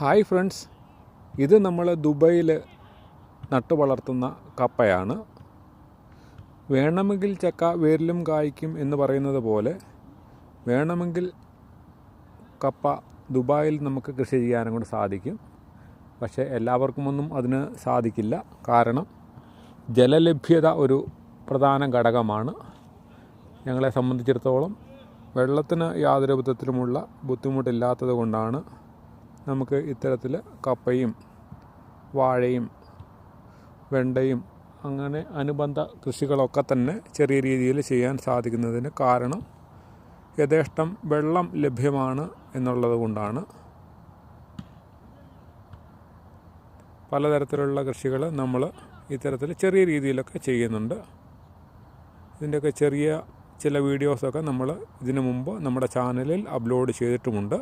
Hi friends, ഇത് നമ്മൾ ദുബൈയിൽ നട്ടു വളർത്തുന്ന കപ്പയാണ്. വേണമെങ്കിൽ ചക്ക വേരിലും കായ്ക്കും എന്ന് പറയുന്നത് പോലെ വേണമെങ്കിൽ കപ്പ ദുബായിൽ നമുക്ക് കൃഷി ചെയ്യാനും കൂടി സാധിക്കും. പക്ഷേ എല്ലാവർക്കുമൊന്നും അതിന് സാധിക്കില്ല. കാരണം ജലലഭ്യത ഒരു പ്രധാന ഘടകമാണ്. ഞങ്ങളെ സംബന്ധിച്ചിടത്തോളം വെള്ളത്തിന് യാതൊരു വിധത്തിലുമുള്ള ബുദ്ധിമുട്ടില്ലാത്തത് കൊണ്ടാണ് നമുക്ക് ഇത്തരത്തിൽ കപ്പയും വാഴയും വെണ്ടയും അങ്ങനെ അനുബന്ധ കൃഷികളൊക്കെ തന്നെ ചെറിയ രീതിയിൽ ചെയ്യാൻ സാധിക്കുന്നതിന് കാരണം യഥേഷ്ടം വെള്ളം ലഭ്യമാണ് എന്നുള്ളത് കൊണ്ടാണ്. പലതരത്തിലുള്ള കൃഷികൾ നമ്മൾ ഇത്തരത്തിൽ ചെറിയ രീതിയിലൊക്കെ ചെയ്യുന്നുണ്ട്. ഇതിൻ്റെയൊക്കെ ചെറിയ ചില വീഡിയോസൊക്കെ നമ്മൾ ഇതിനു മുമ്പ് നമ്മുടെ ചാനലിൽ അപ്ലോഡ് ചെയ്തിട്ടുമുണ്ട്.